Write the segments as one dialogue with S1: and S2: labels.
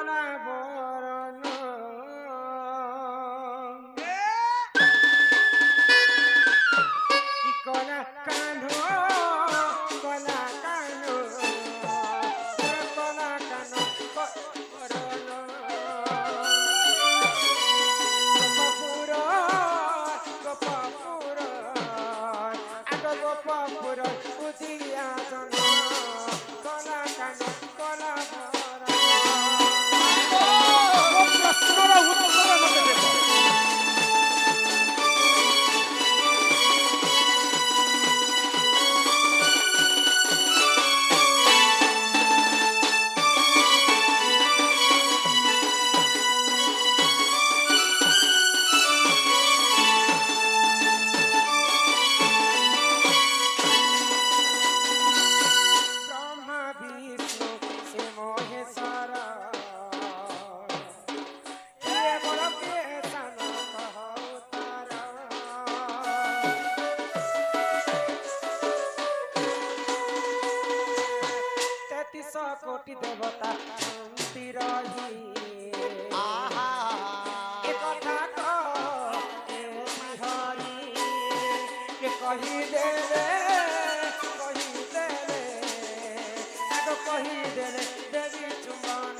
S1: কলা বরণ কি কলা কান কলা কান কলা কান বরণ গোপপুর গোপপুর আগ গোপপুর উদিয়া জন কলা কান কলা প্রশ্নর উত্তর মতে দেব ব্রহ্মা বিষ্ণু সে মহেশ্বর কে বড় কে সান কহতার তেত্রিশ কোটি দেবতা শান্তি রহি এ কথা কে হরি কে কহি দেবে কহি দেবে দেবী চুম্বন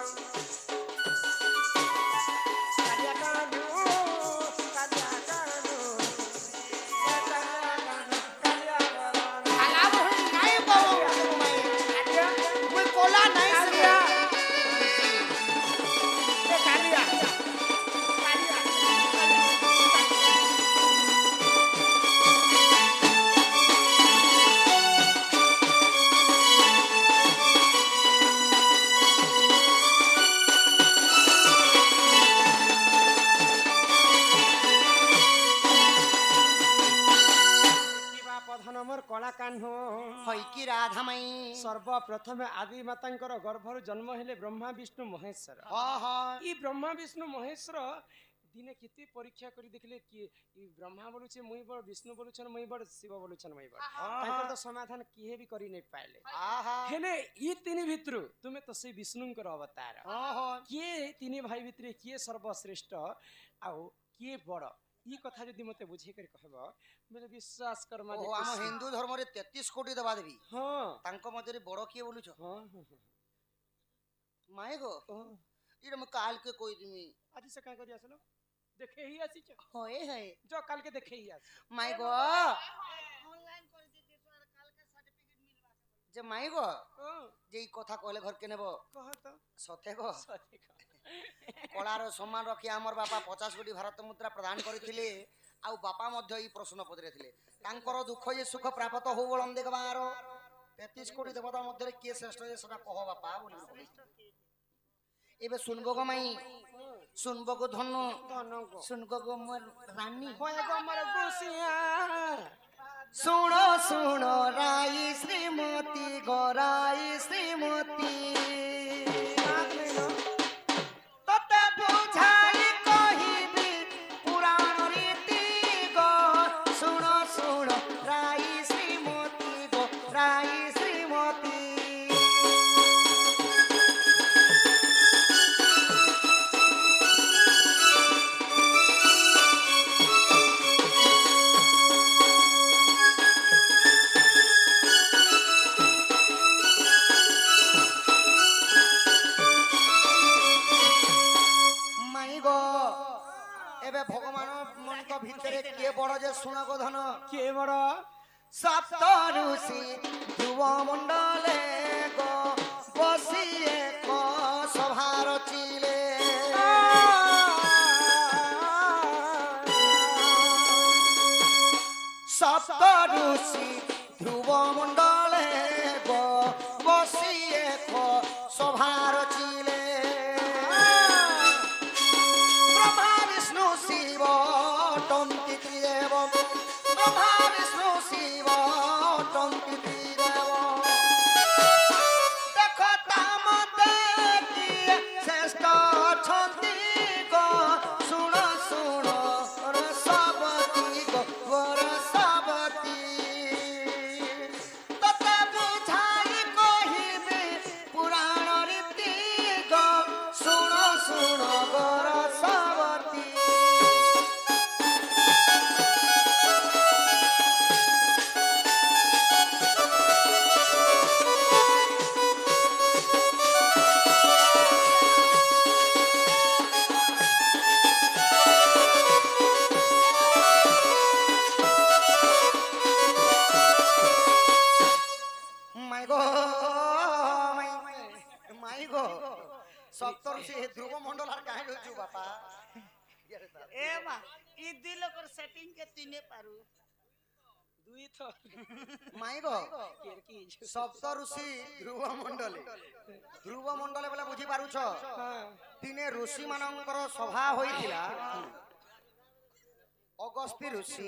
S1: কালিয়া কানু কালিয়া কানু কালিয়া কানু
S2: আলাপ হই নাই বাবু
S1: কালিয়া
S2: মুই কোলা নাই
S1: কালিয়া এ কালিয়া কালিয়া কিবা প্রধানমর কলা কাহ্ন
S2: হই কি রাধা মাই
S1: সর্বপ্রথমে আদি মাতাঙ্কর গর্ভରୁ জন্ম হেলে ব্রহ্মা বিষ্ণু মহেশ্বর
S2: হ হ
S1: ই ব্রহ্মা বিষ্ণু মহেশ্বর দিনে কেতে পরীক্ষা করে দেখলে কি ই ব্রহ্মা বলুছে মুই বড় বিষ্ণু বলুছন মুই বড় শিব বলুছন মুই বড় তাଙ୍କର তো সমাধান কিহে भी করি নাই পাইলে
S2: আহা
S1: হেলে ই তিনি ভিতরু তুমি তো সেই বিষ্ণুଙ୍କର অবতার
S2: হ হ
S1: কিଏ ତିନି ଭାଇ ଭିତରେ କିଏ ସର୍ବଶ୍ରେଷ୍ଠ ଆଉ କିଏ ବଡ଼ ଇ କଥା ଯଦି ମତେ ବୁଝେଇ କରି କହିବ ବୋଲେ ବିଶ୍ୱାସ କର ମାନେ
S2: ଓ ଆମ ହିନ୍ଦୁ ଧର୍ମରେ 33 କୋଟି ଦେବା ଦେବୀ
S1: ହଁ
S2: ତାଙ୍କ ମଧ୍ୟରେ ବଡ଼ କିଏ ବୋଲୁଛ
S1: ହଁ ହଁ
S2: ମାଏ ଗো
S1: ହଁ
S2: ଇରେ ମୁଁ କାଲକେ କହିଦିମି
S1: ଆଜି ସେ କାଁ କରି ଆସିଲ ଦେଖେ ହି ଆସିଛ
S2: ହଏ ହଏ
S1: ଯ କାଲକେ ଦେଖେ ହି ଆସ
S2: মাই গো যে মাই গো
S1: ହଁ
S2: যে এই কথা কইলে ঘর কে নেব
S1: କହ ତ
S2: সতে গো
S1: ସତେ କହ
S2: কলার সম্মান রক্ষি আমার বাপা 50 কোটি ভারত মুদ্রা প্রদান করিଥିଲେ ଆଉ ବାପା ମଧ୍ୟ এই ପ୍ରଶ୍ନ ପଚାରିଥିଲେ ତାଙ୍କର ଦୁଃଖ ଯେ ସୁଖ ପ୍ରାପ୍ତ ହଉ ବଳନ୍ଦ ଦେଖବାର 33 କୋଟି ଦେବତା ମଧ୍ୟରେ କିଏ ଶ୍ରେଷ୍ଠ ଯେ ସେଟା କହ ବାପା ବୋଲି ଏବେ শুনবো গো মাই শুনবো গো ধনু
S1: ଧନକୁ
S2: শুনবো গো মোর রানী
S1: হয় গমର গুସିଆ
S2: শুনো শুনো রাই শ্রীমতী গরাই শ্রীমতী ততে বুঝাই কহিবি পুরাণ রীতি গো শুনো শুনো রাই শ্রীমতী গো রাই শ্রীমতী মাই গো এবে ভগবান মনক ভিতরে কে বড় যে শুনো গো ধন
S1: କିଏ ବଡ଼
S2: সপ্ত ঋষি ধ্রুব মন্ডলে গো বসি এক সভার চিলে সপ্ত ঋষি ধ্রুব মন্ডলে গো বসি এক সভার চিলে ব্রহ্মা বিষ্ণু শিব টন্তি ত্রিদেব ব্রহ্মা বিষ্ণু শিব টন্তি ত্রিদেব দেখো তা মতে ধ্রুব মন্ডল আর কাহে রইছু বাপা
S3: এ মা ই দুই লোকর সেটিং কে তুই নে পারু
S1: দুই তো
S2: মাই গো
S1: কের কি
S2: সপ্ত ঋষি ধ্রুব মন্ডলে বলে বুঝি পারুছ
S1: হ্যাঁ
S2: দিনে ঋষি মানଙ୍କର সভা হইଥିଲା অগস্তি ঋষি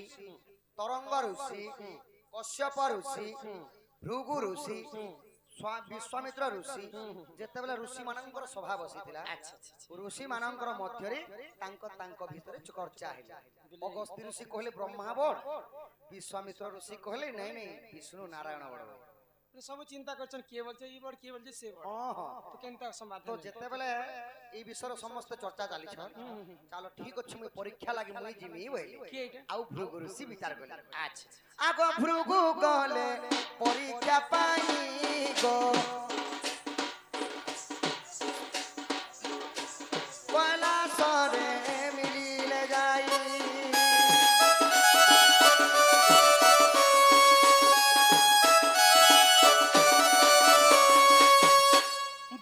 S2: তরঙ্গ ঋষি কশ্যপ ঋষি ভৃগু ঋষি ବିଶ୍ୱାମିତ୍ର ଋଷି ଯେତେବେଳେ ଋଷି ମାନଙ୍କର ସଭା ବସିଥିଲା ଋଷି ମାନଙ୍କର ମଧ୍ୟରେ ତାଙ୍କ ଭିତରେ ଚର୍ଚ୍ଚା ହେଲା ଅଗସ୍ତି ଋଷି କହିଲେ ବ୍ରହ୍ମା ବଡ ବିଶ୍ୱାମିତ୍ର ଋଷି କହିଲେ ନାଇଁ ନାଇଁ ବିଷ୍ଣୁ ନାରାୟଣ ବଡ
S1: ସବୁ ଚିନ୍ତା করছেন কে বলছে ই বড় কে বলছে সে বড়
S2: ହଁ ହଁ
S1: তো কেনতা সমাধান
S2: তো যেତେବେଳେ এই বিষୟରେ ସମସ୍ତେ ଚର୍ଚ୍ଚା ଚାଲିଛ ଚାଲ ଠିକ ଅଛି ମୁଁ ପରୀକ୍ଷା ଲାଗି ମୁଇ ଯିମି ବୋଇଲି
S1: কি এটা
S2: ଆଉ ଭୃଗୁ ଋଷି ବିଚାର କଲେ
S1: আচ্ছা
S2: আগ ভৃগু গলে পরীক্ষা পাই গো কৈলাসরে মিলিলে যাই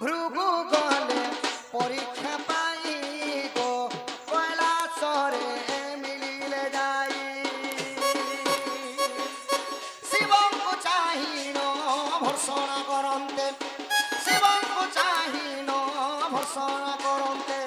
S2: ভৃগু গলে পরীক্ষা পাই গো কৈলাসরে মিলিলে যাই শিবঙ্কু চাহিন ভর্ষণ করন্তে শিবঙ্কু চাহিন ভর্ষণ করন্তে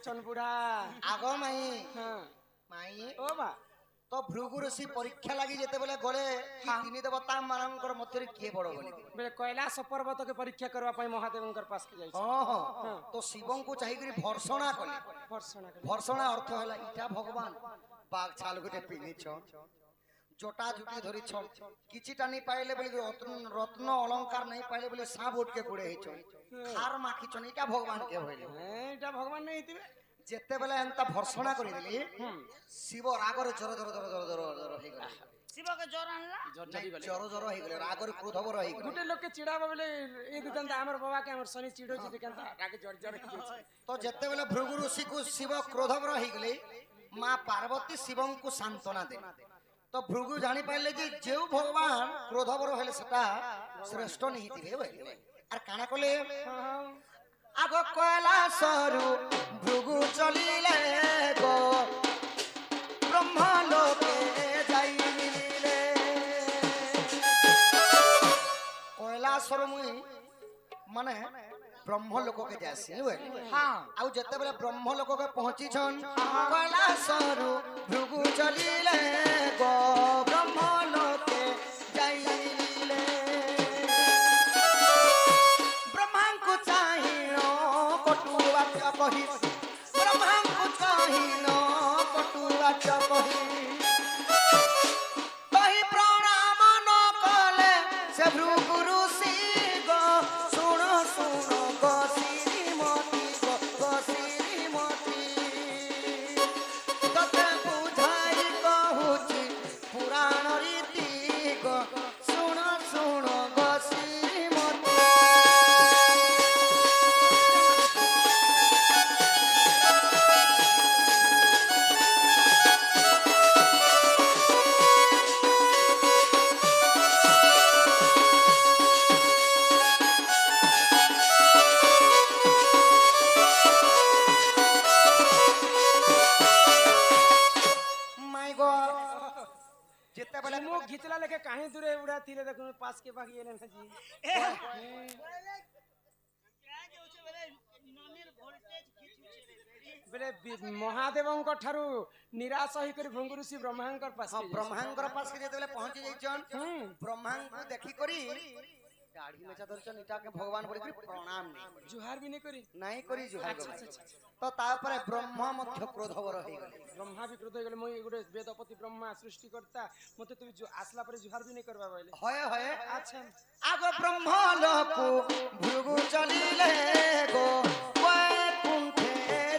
S1: চনপুড়া
S2: আগো মাই
S1: হ্যাঁ
S2: মাই
S1: ও বা
S2: তো ভৃগু ঋষি পরীক্ষা লাগি যেতেবেলে গলে তিনি দেবতা ମାନଙ୍କର ମଧ୍ୟରେ କିଏ ବଡ ବୋଲି
S1: বেলে কৈলাস পর্বতকে পরীক্ষা করবা পাই মহাদেবঙ্কর পাস কে যাইছে
S2: ହଁ ହଁ তো ଶିବଙ୍କୁ ଚାହିଁକରି ଭର୍ଷଣା କଲେ
S1: ভর্ষণা করে
S2: ଭର୍ଷଣା ଅର୍ଥ ହେଲା ଇଟା ଭଗବାନ ବାଘ ଛାଲ ଗୋଟେ ପିନ୍ଧିଛ জটা জুটি ধরিছ কিছিটা নি পাইলে বলি রত্ন অলংকার নাই পাইলে বলি সাপ উঠকে কুড়ে হইছ খার মাখিছন এটা ভগবান কে হইলে
S1: হ্যাঁ এটা ভগবান নেই দিবে
S2: যেতেবেলে এন্তা ভর্ষণা করি দেলি শিব রাগরে জর জর জর জর জর জর হই গলা
S3: শিবকে জ্বর আনলা
S2: জর জর হই গলে রাগরে ক্রোধবর হই গলে
S1: গুটে লোককে চিড়াবা বলে এই দুকানটা আমার বাবা কে আমার শনি চিড়োছি দুকানটা রাগে জর জর হইছে
S2: তো যেতেবেলে ভৃগু ঋষি কু শিব ক্রোধবর হই গলে মা পার্বতী শিবଙ୍କୁ সান্তনা দে তো ভৃগু জানি পাইলে যে যেও ভগবান ক্রোধবর হলে সেটা শ্রেষ্ঠ নিহি দিবে বলে আর কানা কলে আগ কৈলাসরু ভৃগু চলিলে গো ব্রহ্মলোকে যাই মিলিলে কৈলাসর মুই মানে ব্রহ্মলোককে যাসি হ্যাঁ আউ যেতেবেলে ব্রহ্মলোককে পৌঁছিছন কৈলাসরু ভৃগু চলিলে গো ব্রহ্মলোকে যাই মিলিলে ব্রহ্মাঙ্কু চাহিন কটু বাক্য কহি ব্রহ্মাঙ্কু চাহিন কটু বাক্য কহি কহি প্রণাম ন কলে সে ভৃগু ঋষি গো শুণ শুণ গো শ্রীমতী গো শ্রীমতী তোতে বুঝাই কহুছি পুরাণ রীতি গো শুণ শুণ গো শ্রীমতী মাই গো যেতেবেলে
S1: মুখ ঘিচলা লেখে কাহি দূরে উড়া তিলে দেখুন পাস কে বাকি এনে না জি বেলে মহাদেবঙ্ক ঠারু নিরাশ হই করে ভৃগু ঋষি ব্রহ্মাঙ্কর পাস
S2: ব্রহ্মাঙ্কর পাশে যেতেবেলে পৌঁছি যাইছন ব্রহ্মাঙ্কু দেখি করি दाढ़ी मेचा धरछन इटा के भगवान बोली करी प्रणाम नहीं
S1: जुहार भी नहीं करी
S2: नहीं करी जुहार तो तापर ब्रह्मा मध्य क्रोधवर हो गले
S1: ब्रह्मा भी क्रोध गले मैं गोटे वेदपति ब्रह्मा सृष्टिकर्ता मते तू जो आसला पर जुहार भी नहीं करबा बोले
S2: होय होय
S1: अच्छा
S2: आगो ब्रह्मा लोको भृगु चलिले गो वैकुंठे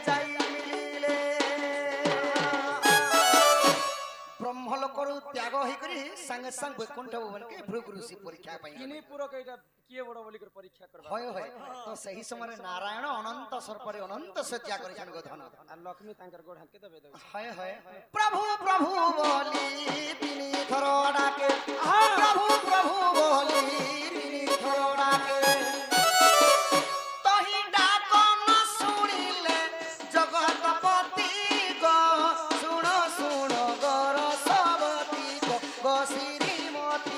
S2: जाई मिलिले ब्रह्म लोकरु त्याग होई करी संग संग वैकुंठ भवन के भृगु ऋषि परीक्षा पई
S1: किने पूरा कइटा किए बड़ बोली कर परीक्षा करबा
S2: होय होय तो सही समय नारायण अनंत सर्परे अनंत सज्जा करिछन गोधन
S1: आ लक्ष्मी तांकर गोड़ हाथ के दबे दउ
S2: होय होय प्रभु प्रभु बोली तिनी थरो डाके प्रभु प्रभु बोली तिनी थरो डाके तही डाक न सुनिले जगतपति गो सुनो सुनो गोर सबती गो श्रीमती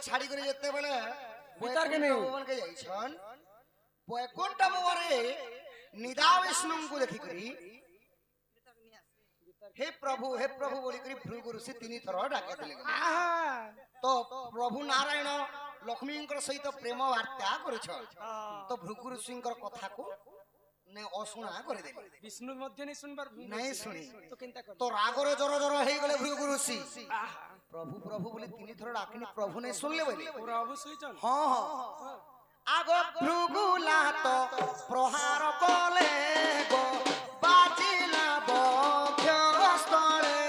S2: छाड़ी कर जेते बेले
S1: भीतर के नहीं
S2: भगवान के जाइछन वैकुंठ भवरे निदा विष्णु को देखि करी हे प्रभु बोली करी भृगु ऋषि तीन थर डाके देले तो प्रभु नारायण लक्ष्मींकर सहित प्रेम वार्ता करछ तो भृगु ऋषिंकर कथा को ने असुना कर देले
S1: विष्णु मध्य नहीं सुनबार
S2: नहीं सुनी
S1: तो केनता कर
S2: तो रागरे जर जर हे गले भृगु ऋषि प्रभु प्रभु बोले तीन थर डाकनी प्रभु ने सुन ले बोले
S1: प्रभु सुइचन
S2: हां हां आगो भृगुला तो प्रहार कले गो बाजिला बक्षस्थले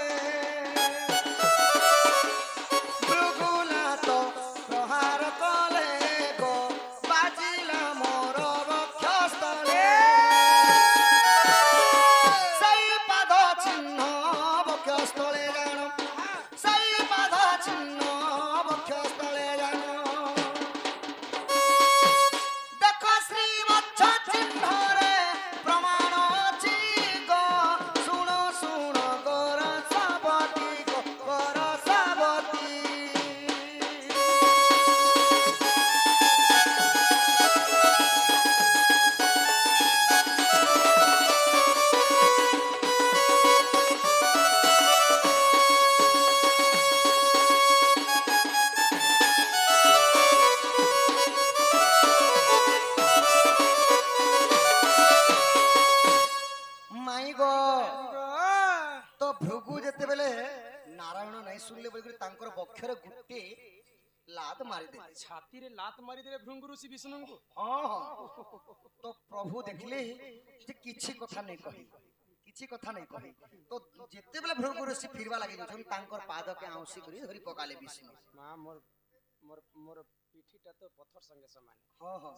S2: भृगुला तो प्रहार कले गो बाजिला मोर बक्षस्थले सई पाद चिन्ह बक्षस्थले जानो सई पाद चिन्ह बक्षस्थले जानो लात मारी दे
S1: छाती रे लात मारी दे भृंगु ऋषि विष्णु को
S2: तो प्रभु देखले जे किछि कथा नहीं कहि तो जेते बेले भृगु ऋषि फिरवा लागि जन तांकर पाद के आउसी करी धरि पकाले विष्णु
S1: मां मोर मोर मोर पीठीटा तो पत्थर संगे समान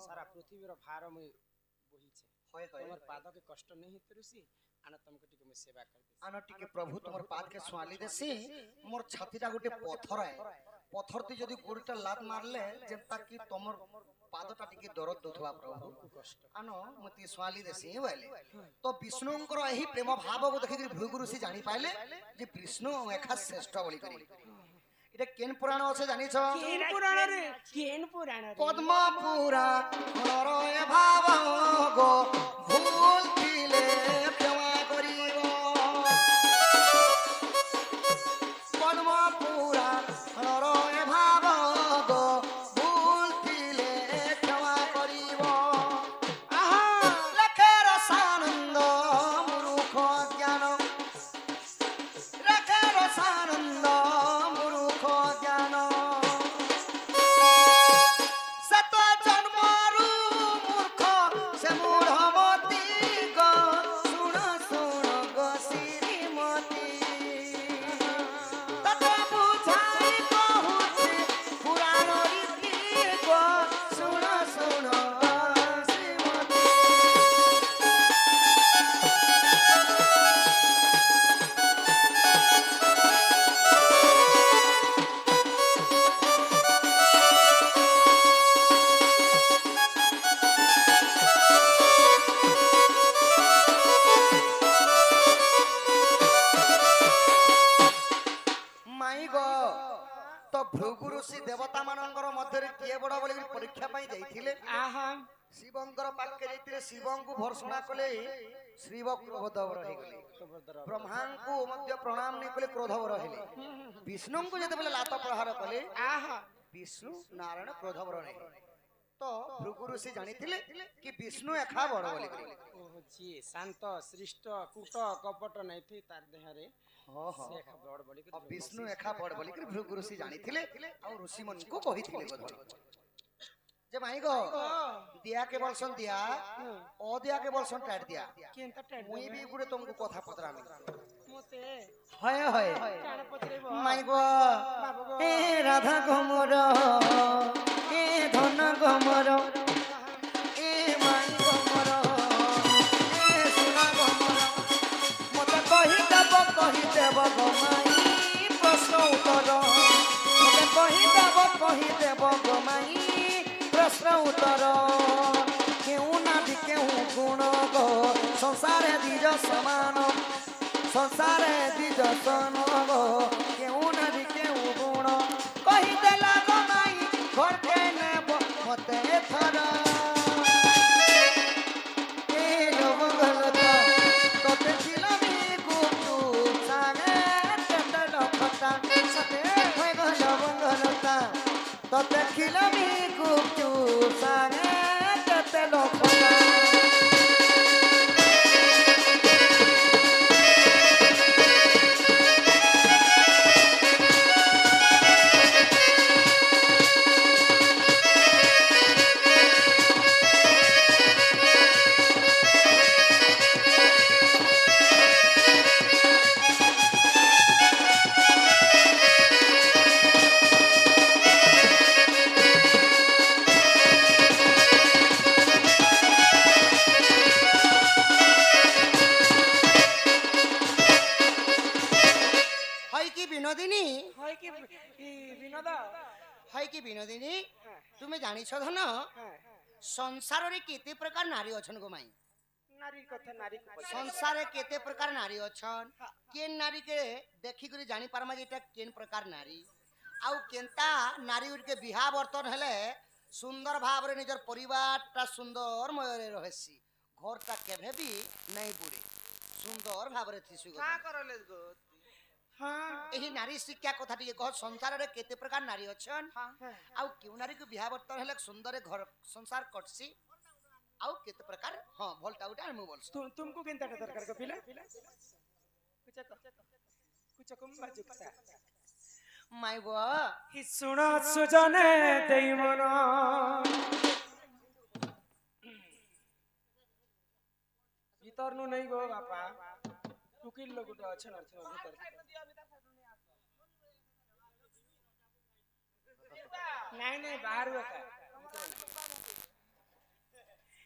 S1: सारा पृथ्वी रो भार में बोही छे तोमर पाद के कष्ट नहीं ऋषि आना तुमको टिके में सेवा कर दे
S2: आना टिके प्रभु तोमर पाद के स्वाली देसी मोर छातीटा गोटे पत्थर है पत्थर ती जदी गोड़टा लात मारले जेंता कि तोमर पादटा टिके दरद दोथवा प्रभु आनो मती स्वाली देसी वाले तो विष्णुंकर एही प्रेम भाव को देखि भृगु ऋषि जानि पाइले जे विष्णु एखा श्रेष्ठ बोली करी इटा केन पुराण আছে জানিছ
S1: केन पुराण रे
S2: पद्म पुराण रय भाव गो भूल दिले क्षमा करिवो पद्म पुराण रय भाव गो भूल दिले क्षमा करिवो आहा लखे रसानंद मूर्ख ज्ञान लखे रसानंद ज्ञान सत जन्मरु କିଏ ବଡ ବୋଲି ପରୀକ୍ଷା ପାଇଁ ଯାଇଥିଲେ
S1: ଆହା
S2: ଶିବଙ୍କର ପାଖରେ ଯାଇଥିଲେ ଶିବଙ୍କୁ ଭର୍ସନା କଲେ ଶିବ କ୍ରୋଧବର ହେଇଗଲେ ବ୍ରହ୍ମାଙ୍କୁ ମଧ୍ୟ ପ୍ରଣାମ ନେଇ କଲେ କ୍ରୋଧବର ହେଲେ ବିଷ୍ଣୁଙ୍କୁ ଯେତେବେଳେ ଲାତ ପ୍ରହାର କଲେ
S1: ଆହା
S2: ବିଷ୍ଣୁ ନାରାୟଣ କ୍ରୋଧବର ହେଲେ ତ ଭୃଗୁ ଋଷି ଜାଣିଥିଲେ କି ବିଷ୍ଣୁ ଏକା ବଡ ବୋଲି
S1: ଓହୋ ଯିଏ ଶାନ୍ତ ଶ୍ରେଷ୍ଠ କୂଟ କପଟ ନାଇଥି ତାର ଦେହରେ ସେ ଏକା ବଡ ବୋଲି
S2: ଆଉ ବିଷ୍ଣୁ ଏକା ବଡ ବୋଲି ଭୃଗୁ ଋଷି ଜାଣିଥିଲେ ଆଉ ଋଷି ମାନଙ୍କୁ କହିଥିଲେ କଥା যে মাইগ দিয়া কে বলছন দিয়া ও দিয়া কে বলছন টাট দিয়া
S1: কেনতা টেড
S2: মুই বি গুড়ে তোমাকে কথা পতরামি
S1: মতে
S2: হয় হয়
S1: কানে পছরেব
S2: মাইগ
S1: বাবু গো
S2: এ রাধা গমর এ ধন গমর এ মাই গমর এ সোনা গমর মতে কহি দেব গমাই প্রশ্ন উত্তর মতে কহি দেব গমাই প্রশ্ন উত্তর কেউ নাদি কেউ গুণ গো সংসারে দ্বিজ সমান সংসারে দ্বিজ সন গো কেউ নাদি কেউ গুণ কহিদেলা গমাই ঘরকে নেব মতে থর এ লবঙ্গলতা তোতে ছিলামি গুপ্তু সাগে তেতে লক্ষতা সতে হয়ে গো লবঙ্গলতা তোতে ছিলামি গুপ্তু সাগে তেতে লক্ষতা বিনোদিনী
S1: হয় কি বিনোদ
S2: হয় কি বিনোদিনী তুমি জানিছ ধন
S1: হ্যাঁ
S2: সংসারে কেতে প্রকার নারী অছন গোমাই
S1: নারী কথা নারী
S2: সংসারে কেতে প্রকার নারী অছন কেন নারী কে দেখি করে জানি পারমা যে এটা কেন প্রকার নারী আউ কেনতা নারী উড়কে বিহা বর্তন হেলে সুন্দর ভাবে নিজের পরিবারটা সুন্দর ময়রে রহেছি ঘরটা কেভে বি নাই বুড়ে সুন্দর ভাবে থিসু
S3: কা করলে গো
S1: হ্যাঁ
S2: ଏହି ନାରୀ ଶିକ୍ଷା କଥା ଟିକେ କହ ସଂସାରରେ କେତେ ପ୍ରକାର ନାରୀ ଅଛନ୍ ଆଉ କେଉଁ ନାରୀକୁ ବିହା ବର୍ତ୍ତନ ହେଲେ ସୁନ୍ଦର ଘର ସଂସାର କଟସି ଆଉ କେତେ ପ୍ରକାର ହଁ ଭଲଟା ଗୋଟେ ମୁଁ ବୋଲଛି
S1: तुमको केनता दरकार को पिला कुछ कम बाजुकसा
S2: ମାଇ ବ
S1: हि सुण सुजने देई मन भीतर नु नहीं गो बापा टुकिल लोग गुटे अछन भीतर नहीं नहीं बाहर का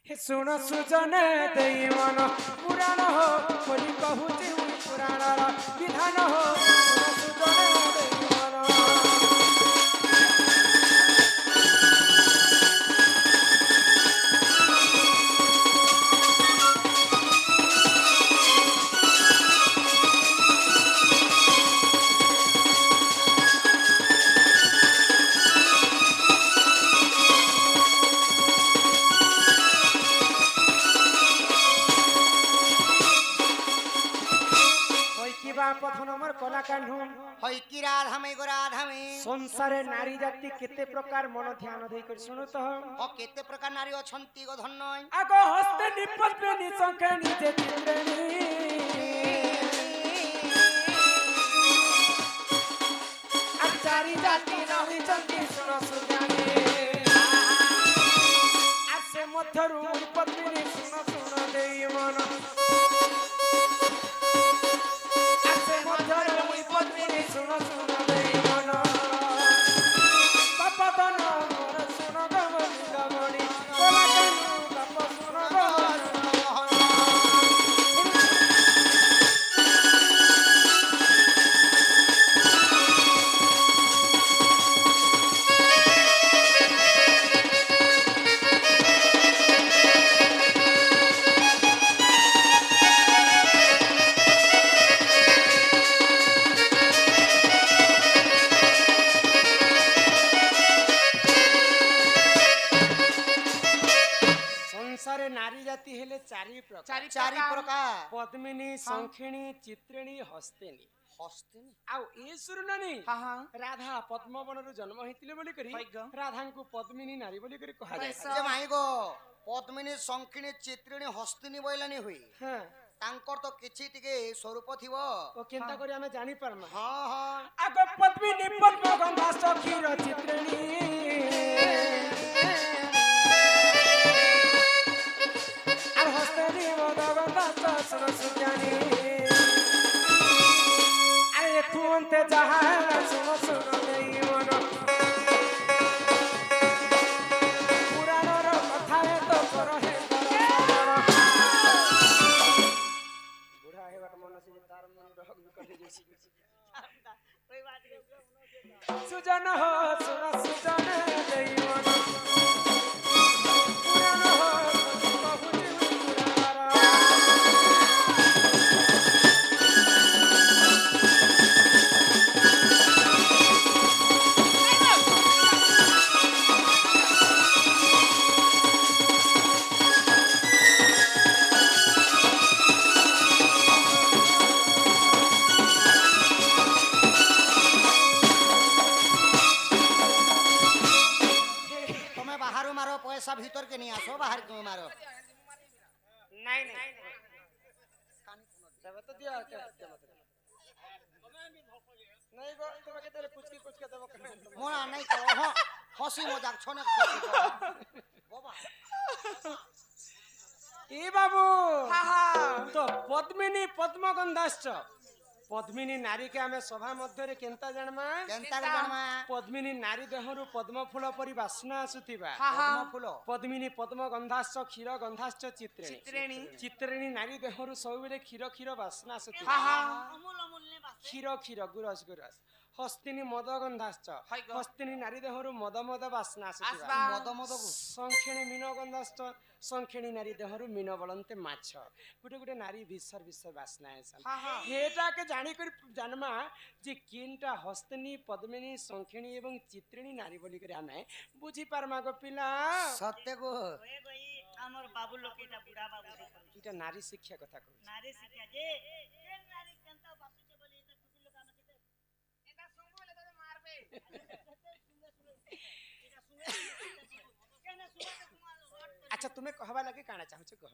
S1: हे सुण सुजने देई मन पुराण हो बोली कहूची पुराण विधान हो सुण सुजने देई मन
S2: হই কি রাধা মে গো রাধা মে
S1: সংসারে নারী জাতি কেতে প্রকার মন ধ্যান দেই করি শুনো তো
S2: ও কেতে প্রকার নারী অছন্তি গো ধন্যয়
S1: আগো হস্তে নিপত্রে নিচকে নিজে চিত্রেনি আচারি জাতি রহি চন্তি শুনো সুজানি আসে মধ্যরু পত্নী শুনো শুনো দেই মন আসে মধ্যরু পত্নী শুনো শুনো দেই মন বাবা দন মোর শুনো গমনি গমনি তোলা কেনু বাবা শুনো গমনি नारी जाति हेले चारि प्रकार
S2: चारि प्रकार
S1: पद्मिनी शंखिणी चित्रिणी हस्तिनी
S2: हस्तिनी
S1: आउ ए सुरुनानी
S3: हाँ हाँ
S1: राधा पद्मवनरु जन्म हेतिले बोली करी
S3: हैग।
S1: राधांकु पद्मिनी नारी बोली करी कहा जाय
S3: कैसा?
S2: जे माई गो पद्मिनी शंखिनी चित्रिणी हस्तिनी बोइलानी हुई
S1: हां
S2: तांकर तो किछि टिके स्वरूप थिवो
S1: ओ केनता करी हमें जानि परमा
S2: हां हां
S1: आग पद्मिनी पद्मगंधा सखीर चित्रिणी আর হস্তেনি মদগন্ধা সসর সুজানি আরে তুন্তে যাহা শুন শুন দেই মন পুরাণর কথায় তো করহে বুড়া হেবার মন আছে তার মন রহক করি যাইছি
S3: कोई बात नहीं
S1: সুজন হো শুন সুজন দেই মন পুরাণ হো বহু পুরাণ
S2: तमे बाहर मारो पैसा भीतर के नहीं आसो बाहर क्यों मारो
S1: নাই নাই तब तो दिया क्या नहीं गो तुम के तेरे कुछ के देबो
S2: मोना नहीं करो हो हंसी मजाक छोने बाबा
S1: ए बाबू
S3: हाँ हाँ
S1: तो पद्मिनी पद्मगंधाश्च पद्मिनी नारी के हमें सभा मध्य रे केनता जणमा
S2: केनता जनमा
S1: पद्मिनी नारी देहरु पद्म फूल परि वासना आसुतिबा
S3: हाँ हाँ
S2: पद्म फूल
S1: पद्मिनी पद्मगंधाश्च क्षीर गंधाश्च चित्रिणी
S3: चित्रिणी
S1: चित्रिणी नारी देहरु सबेले क्षीर वासना आसुतिबा
S3: हाँ हाँ
S2: अमूल अमूल ने बात
S1: क्षीर गुरस हस्तिनी मदगंधाश्च
S3: हैग।
S1: हस्तिनी नारी देहरु मद वासना आसुतिबा
S3: आसबा।
S2: मद मद को
S1: शंखिणी मीनगंधाश्च शंखिणी नारी देहरु मीन बलन्ते माछ गुटे गुटे नारी विसर वासना आसन
S3: हाँ हाँ
S1: हेटा के जानी कर जन्मा जे किनटा हस्तिनी पद्मिनी शंखिणी एवं चित्रिणी नारी बोली कर हमें बुझी पारमा गो पिला
S2: सत्य को
S3: ओए गई हमर बाबू लोग केटा बुढ़ा बाबू जी
S1: इटा नारी शिक्षा कथा कहू
S3: नारी शिक्षा जे के नारी केनता बापू जे बोली त टुकी लोग आमे केते एटा सुंग बोले त मारबे एटा सुंगे केने सुंगे त तुम्हार
S1: अच्छा तुम्हें कहबा लगे काना चाहू छ कह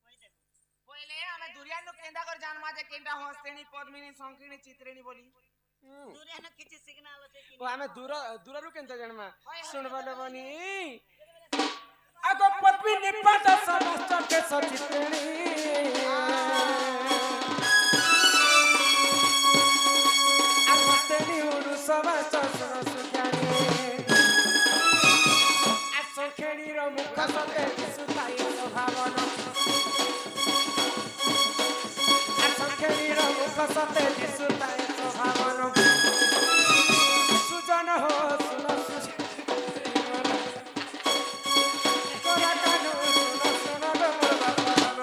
S3: कोई देखो
S4: पहिले हमें दुरिया नु केंदा कर जानमा जे केंदा हस्तेनी पद्मिनी शंखिनी चित्रिणी बोली
S3: दूरिया न किछि सिग्नल होते कि
S1: ओ हमें दूररु केनता जन्मा सुनबले बनी आगो पद्मिनी पद समस्त के सचित्रिणी हस्तिनी उरु समस्त सुजानी शंखिणी रो मुख सते सुताई स्वभावन शंखिणी रो मुख सते सुताई स्वभावन सुजन हो सुन सुजन कोरा कानु सुन सुन मोर बापन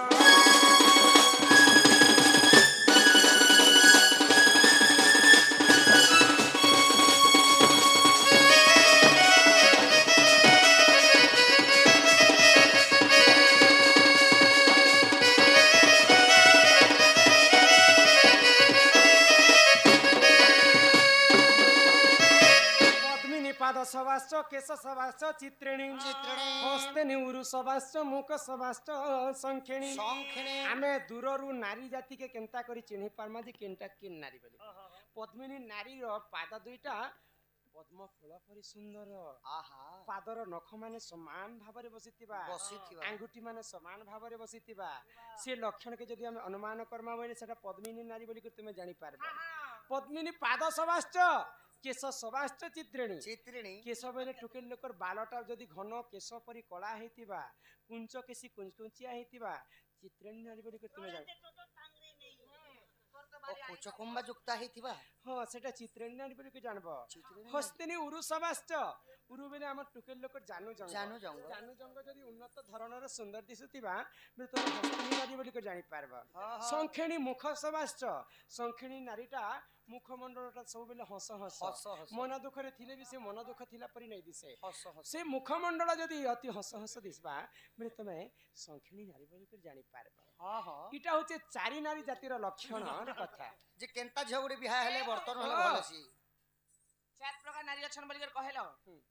S1: पद्मिनी पाद सवाश्च केश सवाश्च चित्रिणी हस्तिनी उरु सवाश्च मुख सवाश्च शंखिणी
S2: शंखिणी
S1: आमे दूररु नारी जाति के केनता करी चिन्हि पारमा जे केनटा किन नारी बोली पद्मिनी नारी रो पाद दुईटा पद्म फूल परि सुंदर
S2: आहा
S1: पादर नख माने समान भाबरे बसितिबा
S2: बसिथिबा।
S1: आंगुठी माने समान भाबरे बसितिबा से लक्षण के जदि हम अनुमान करमा बोले सेटा पद्मिनी नारी बोली कर तुमे जानि पारबा पद्मिनी पाद सवाश्च केश सवाश्च चित्रिणी
S2: चित्रिणी
S1: केश बेले टुकेल लोकर बालटा जदि घन केश परि कला हेतिबा कुंच केसी कुंचिया हेतिबा चित्रिणी नारी बोली कर तुमे जानि
S3: तो टांगरे नहीं
S2: ओ कुछ कुंभा जुक्ता ही थिबा
S1: हां सेटा चित्रिणी नारी बोली के जानबो
S2: चित्रिणी
S1: हस्तिनी उरु सवाश्च उरु बेले हमर टुकेल लोकर जानू जंग
S2: जानू जंग
S1: जदि उन्नत धरणर सुंदर दिसुतिबा बे तो हस्तिनी नारी बोली के जानि पारबा
S2: हाँ, हाँ।
S1: शंखिणी मुख सवाश्च शंखिणी नारीटा ମୁଖମଣ୍ଡଳଟା ସବୁବେଳେ ହସ ହସ
S2: ହସ ହସ
S1: ମନ ଦୁଃଖରେ ଥିଲେ ବି ସେ ମନ ଦୁଃଖ ଥିଲା ପରି ନାଇଁ ଦିଶେ
S2: ହସ ହସ
S1: ସେ ମୁଖମଣ୍ଡଳ ଯଦି ଅତି ହସ ହସ ଦିଶବା ବୋଲେ ତମେ ସଂଖିଣୀ ନାରୀ ବୋଲି କରି ଜାଣି ପାରବ
S2: ହଁ ହଁ
S1: ଏଟା ହଉଛି ଚାରି ନାରୀ ଜାତିର ଲକ୍ଷଣ କଥା
S2: ଯେ କେନ୍ତା ଝିଅ ଗୋଟେ ବିହା ହେଲେ ବର୍ତ୍ତମାନ ହେଲେ ଭଲ ଅଛି
S4: 4 ପ୍ରକାର ନାରୀ ଅଛନ୍ ବୋଲି କରି କହିଲ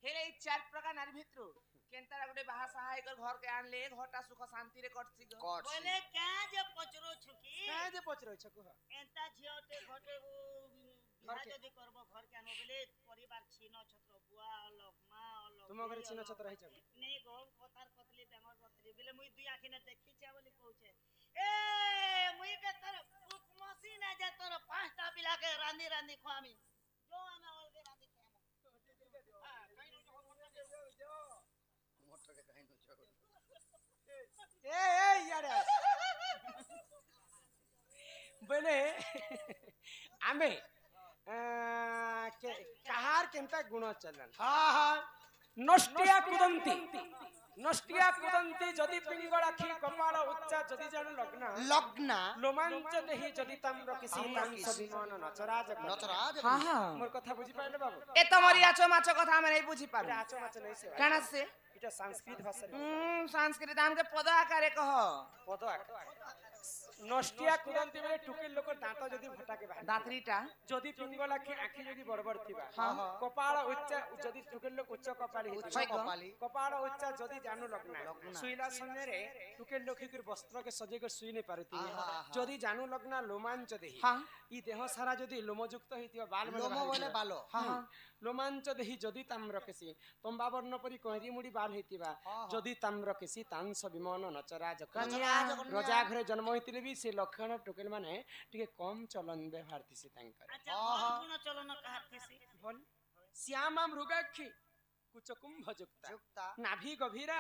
S4: ହେଲେ ଏଇ 4 ପ୍ରକାର ନାରୀ ଭିତରୁ କେନ୍ତା ଗୋଟେ ବାହା ସାହା ହେଇକର ଘର के आनले घरटा सुख शांति रे कटसी गो
S3: बोले क्या जे पचरो छुकी
S1: କାଁ ଯେ ପଚରଛ କୁହ
S3: एंता झियोटे घटे बिहा जदी करबो घर के आनो बोले परिवार छीन छत्र बुआ अलग मां अलग
S1: ତୁମ ଘରେ ଚିହ୍ନ ଛତ୍ର ହେଇଛ
S3: नहीं गो पतार पतली बेंगर पतली बोले मुई दुई आखिने देखि छे बोली कहूचे ए मुई के तर पुत मसी ना जे तोर पांचटा पिला के रांदी रांदी खुआमी जो आना अलगे रांदी खामो हां कहीं
S2: मोटर के कहीं नो
S1: ए यारे बोले आमे कहार केंता गुण चलन
S2: हाँ हाँ
S1: नष्टिया कुदंती जदि पिंगल आखि कपाल उच्चा जदि जानु लग्न
S2: लग्ना
S1: रोमांच देहि जदि तम्र किसी तांस विमान नचराज
S2: नचराज
S4: हां हां
S1: मोर कथा बुझी पाइले बाबू
S4: ए तमरी आचो माचो कथा हम नहीं बुझी पारू
S1: आचो माच नहीं से
S4: काना से
S1: इटा संस्कृत भाषा
S4: संस्कृत हमके पद आकारे कह
S1: पद नष्टिया कुदंती में टुकिल लोक दांत जदि भटाके बाहर
S4: दांतरीटा
S1: जदि पिंगल आखि आखि जदि बड़बड़ थिबा
S4: हाँ।
S1: कपाल उच्च जदि टुकिल लोक उच्च कपाली
S2: उच्च
S1: हिथिबा
S2: कपाली
S1: कपाल उच्च जदि जानू लग्ना सुइला समय रे टुकिल लोक के वस्त्र के सजे कर सुई नहीं पारती जदि जानू लग्ना लोमांच देहि
S4: हां
S1: ई देह सारा जदि लोमयुक्त हिथिबा बाल
S2: लोम बोले बालो
S1: हां लोमांच देहि जदि ताम्र केसी तंबा वर्ण परि कहरी मुडी बाल हिथिबा जदि ताम्र केसी तांस विमान नचराज कन्या रजा घरे जन्म होइतिले भी से लक्षण टुकिल माने टिके कम चलन व्यवहार थिसे तांकर
S3: अच्छा गुण चलन कहतिसी
S1: बोल श्यामा मृगाक्षी कुचकुंभ जुक्ता नाभि गभीरा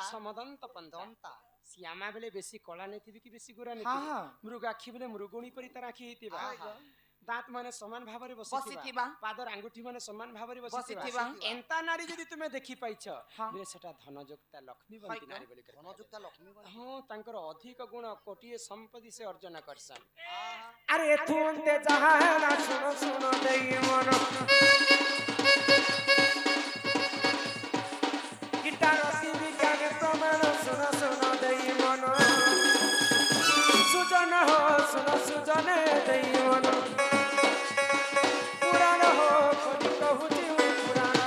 S1: समदंत पंदंता श्यामा बेले बेसी कला नहीं थी कि बेसी गोरा नहीं मृगाक्षी बेले मृगुणी परि तार आखि हितिबा दांत माने समान भाबरे बसिथिबा पादर अंगुठी माने समान भाबरे बसिथिबा एंता नारी जदी तुमे देखि पाइछ बेले सेटा धनजुक्ता लक्ष्मी बनती नारी बोली कर
S2: धनजुक्ता लक्ष्मी बन
S1: हां तांकर अधिक गुण कोटिए संपत्ति से अर्जन करसन अरे थुनते जहाना सुनो सुनो देई मन गिटार सीबी गाने प्रमाण सुनो सुनो देई मन सुजन हो सुनो सुजन देई मन पुराण हो कोनी कहूची पुराण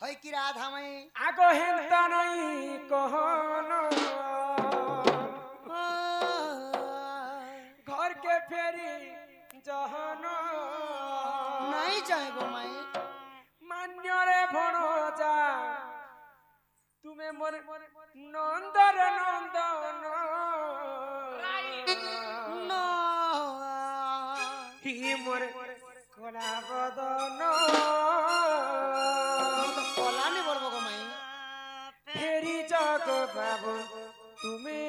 S2: है कि राधा मई
S1: आगो हेंता नहीं कहन घर के फेरी जहन
S2: नहीं जाएगो मई
S1: मान्य रे भणजा तुमे मोर नंदर नंदन ही मोर कोला बदन
S2: कला नहीं बोलबो गो मई
S1: फेरी जग बाबू तुमे